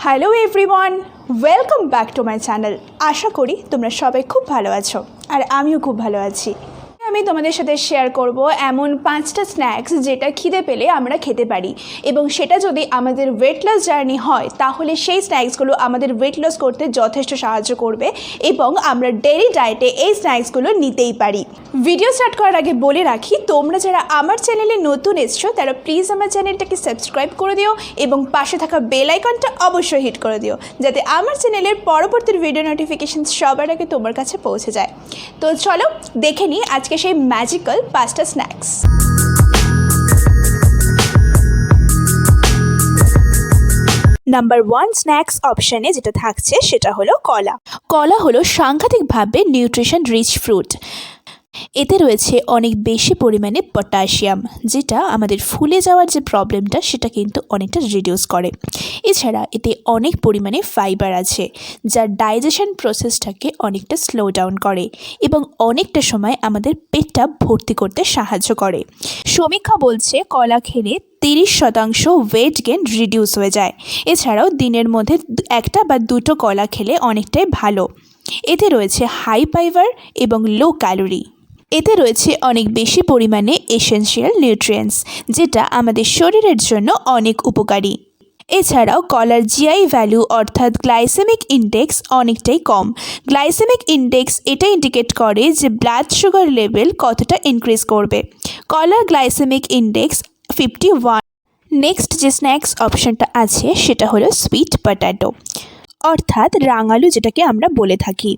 Hello everyone, welcome back to my channel. আশা করি তোমরা সবাই খুব ভালো আছো আর আমিও খুব ভালো আছি। আমি তোমাদের সাথে শেয়ার করব এমন 5টা স্ন্যাক্স যেটা খিদে পেলে আমরা খেতে পারি এবং সেটা যদি আমাদের ওয়েট লস জার্নি হয় তাহলে সেই স্ন্যাক্সগুলো আমাদের ওয়েট লস করতে যথেষ্ট সাহায্য করবে এবং আমরা ডেইলি ডায়েটে এই স্ন্যাক্সগুলো নিতেই পারি। ভিডিও স্টার্ট করার আগে বলে রাখি, তোমরা যারা আমার চ্যানেলে নতুন এসছো তারা প্লিজ আমার চ্যানেলটাকে সাবস্ক্রাইব করে দিও এবং পাশে থাকা বেল আইকনটা অবশ্যই হিট করে দিও যাতে আমার চ্যানেলের পরবর্তী ভিডিও নোটিফিকেশন সবার আগে তোমার কাছে পৌঁছে যায়। তো চলো দেখে নিই আজকে সেই ম্যাজিক্যাল 5টা স্ন্যাক্স। নাম্বার 1 স্ন্যাক্স অপশানে যেটা থাকছে সেটা হলো কলা। কলা হলো সাংঘাতিকভাবে নিউট্রিশন রিচ ফ্রুট। এতে রয়েছে অনেক বেশি পরিমাণে পটাশিয়াম, যেটা আমাদের ফুলে যাওয়ার যে প্রবলেমটা সেটা কিন্তু অনেকটা রিডিউস করে। এছাড়া এতে অনেক পরিমাণে ফাইবার আছে যা ডাইজেশন প্রসেসটাকে অনেকটা স্লো ডাউন করে এবং অনেকটা সময় আমাদের পেটটা ভর্তি করতে সাহায্য করে। সমীক্ষা বলছে কলা খেলে 30% ওয়েট গেন রিডিউস হয়ে যায়। এছাড়াও দিনের মধ্যে একটা বা দুটো কলা খেলে অনেকটাই ভালো। এতে রয়েছে হাই ফাইবার এবং লো ক্যালোরি। এতে রয়েছে অনেক বেশি পরিমাণে এসেনশিয়াল নিউট্রিয়েন্টস, যেটা আমাদের শরীরের জন্য অনেক উপকারী। এছাড়াও কলার জিআই ভ্যালু অর্থাৎ গ্লাইসেমিক ইন্ডেক্স অনেকটাই কম। গ্লাইসেমিক ইন্ডেক্স এটা ইন্ডিকেট করে যে ব্লাড সুগার লেভেল কতটা ইনক্রিজ করবে। কলার গ্লাইসেমিক ইন্ডেক্স 51। নেক্সট যে স্ন্যাক্স অপশনটা আছে সেটা হলো সুইট পটেটো অর্থাৎ রাঙালু, যেটাকে আমরা বলে থাকি।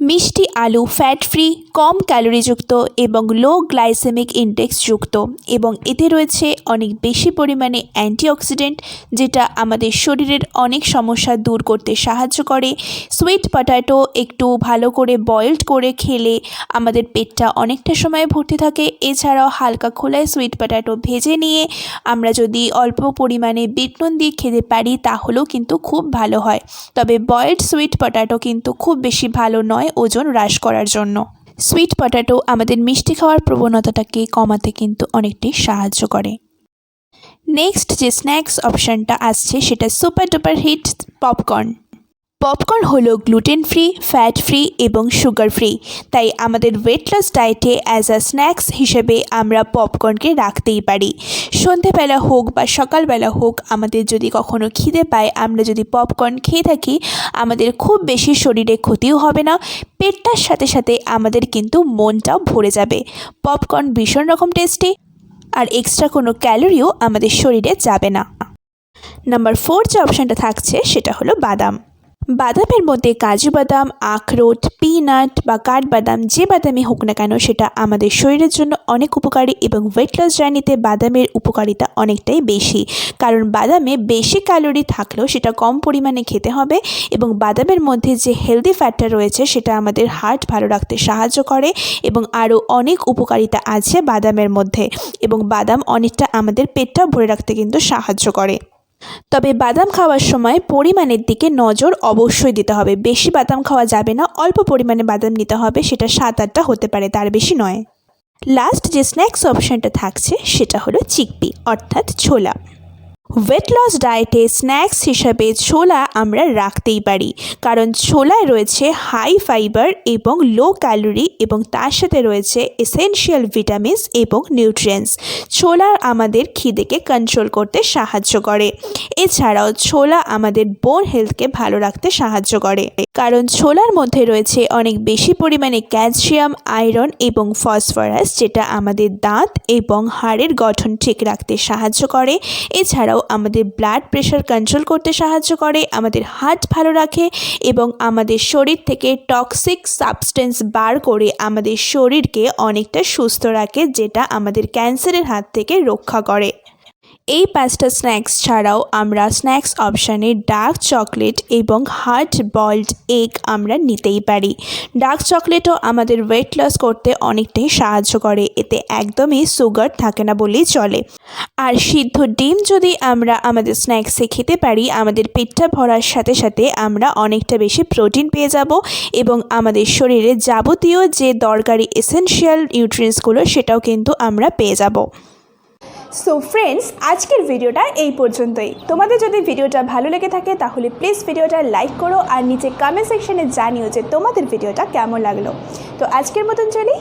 মিষ্টি আলু ফ্যাট ফ্রি, কম ক্যালোরিযুক্ত এবং লো গ্লাইসেমিক ইন্ডেক্স যুক্ত এবং এতে রয়েছে অনেক বেশি পরিমাণে অ্যান্টিঅক্সিডেন্ট, যেটা আমাদের শরীরের অনেক সমস্যা দূর করতে সাহায্য করে। সুইট পটেটো একটু ভালো করে বয়েলড করে খেলে আমাদের পেটটা অনেকটা সময় ভর্তি থাকে। এছাড়াও হালকা খোলায় সুইট পটেটো ভেজে নিয়ে আমরা যদি অল্প পরিমাণে বিট নুন দিয়ে খেতে পারি তাহলেও কিন্তু খুব ভালো হয়। তবে বয়েলড সুইট পটেটো কিন্তু খুব বেশি ভালো নয় ওজন হ্রাস করার জন্য। সুইট পটেটো আমাদের মিষ্টি খাওয়ার প্রবণতাটাকে কমাতে কিন্তু অনেকটাই সাহায্য করে। নেক্সট যে স্ন্যাক্স অপশানটা আসছে সেটা super duper hit popcorn. Popcorn হলো গ্লুটেন ফ্রি, ফ্যাট ফ্রি এবং সুগার ফ্রি, তাই আমাদের ওয়েট লস ডায়েটে অ্যাজ আ স্ন্যাক্স হিসেবে আমরা পপকর্নকে রাখতেই পারি। সন্ধেবেলা হোক বা সকালবেলা হোক আমাদের যদি কখনো খিদে পায়, আমরা যদি পপকর্ন খেয়ে থাকি আমাদের খুব বেশি শরীরে ক্ষতিও হবে না, পেটটার সাথে সাথে আমাদের কিন্তু মনটাও ভরে যাবে। পপকর্ন ভীষণ রকম টেস্টি আর এক্সট্রা কোনো ক্যালোরিও আমাদের শরীরে যাবে না। নাম্বার 4 যে অপশানটা থাকছে সেটা হলো বাদাম। বাদামের মধ্যে কাজু বাদাম, আখরোট, পিনাট বা কাঠবাদাম, যে বাদামই হোক না কেন সেটা আমাদের শরীরের জন্য অনেক উপকারী এবং ওয়েট লস জার্নিতে বাদামের উপকারিতা অনেকটাই বেশি, কারণ বাদামে বেশি ক্যালোরি থাকলেও সেটা কম পরিমাণে খেতে হবে এবং বাদামের মধ্যে যে হেলদি ফ্যাটটা রয়েছে সেটা আমাদের হার্ট ভালো রাখতে সাহায্য করে এবং আরও অনেক উপকারিতা আছে বাদামের মধ্যে এবং বাদাম অনেকটা আমাদের পেটটা ভরে রাখতে কিন্তু সাহায্য করে। তবে বাদাম খাওয়ার সময় পরিমাণের দিকে নজর অবশ্যই দিতে হবে। বেশি বাদাম খাওয়া যাবে না, অল্প পরিমাণে বাদাম নিতে হবে, সেটা 7-8টা হতে পারে, তার বেশি নয়। লাস্ট যে স্ন্যাক্স অপশানটা থাকছে সেটা হলো চিকপি অর্থাৎ ছোলা। ওয়েট লস ডায়েটে স্ন্যাক্স হিসাবে ছোলা আমরা রাখতেই পারি, কারণ ছোলায় রয়েছে হাই ফাইবার এবং লো ক্যালোরি এবং তার সাথে রয়েছে এসেনশিয়াল ভিটামিনস এবং নিউট্রিয়েন্টস। ছোলা আমাদের খিদেকে কন্ট্রোল করতে সাহায্য করে। এছাড়াও ছোলা আমাদের বোন হেলথকে ভালো রাখতে সাহায্য করে, কারণ ছোলার মধ্যে রয়েছে অনেক বেশি পরিমাণে ক্যালসিয়াম, আয়রন এবং ফসফরাস, যেটা আমাদের দাঁত এবং হাড়ের গঠন ঠিক রাখতে সাহায্য করে। এছাড়াও আমাদের ব্লাড প্রেশার কন্ট্রোল করতে সাহায্য করে, আমাদের হার্ট ভালো রাখে এবং আমাদের শরীর থেকে টক্সিক সাবস্টেন্স বার করে আমাদের শরীরকে অনেকটা সুস্থ রাখে, যেটা আমাদের ক্যান্সারের হাত থেকে রক্ষা করে। এই 5টা স্ন্যাক্স ছাড়াও আমরা স্ন্যাক্স অপশানে ডার্ক চকলেট এবং হার্ড বয়েলড এগ আমরা নিতেই পারি। ডার্ক চকলেটও আমাদের ওয়েট লস করতে অনেকটাই সাহায্য করে, এতে একদমই সুগার থাকে না বলেই চলে। আর সিদ্ধ ডিম যদি আমরা আমাদের স্ন্যাক্সে খেতে পারি, আমাদের পেটটা ভরার সাথে সাথে আমরা অনেকটা বেশি প্রোটিন পেয়ে যাব এবং আমাদের শরীরে যাবতীয় যে দরকারি এসেনশিয়াল নিউট্রিয়েন্টসগুলো সেটাও কিন্তু আমরা পেয়ে যাব। সো ফ্রেন্ডস, আজকের ভিডিওটা এই পর্যন্তই। তোমাদের যদি ভিডিওটা ভালো লেগে থাকে তাহলে প্লিজ ভিডিওটা লাইক করো আর নিচে কমেন্ট সেকশনে জানিও যে তোমাদের ভিডিওটা কেমন লাগলো। তো আজকের মতন চলি,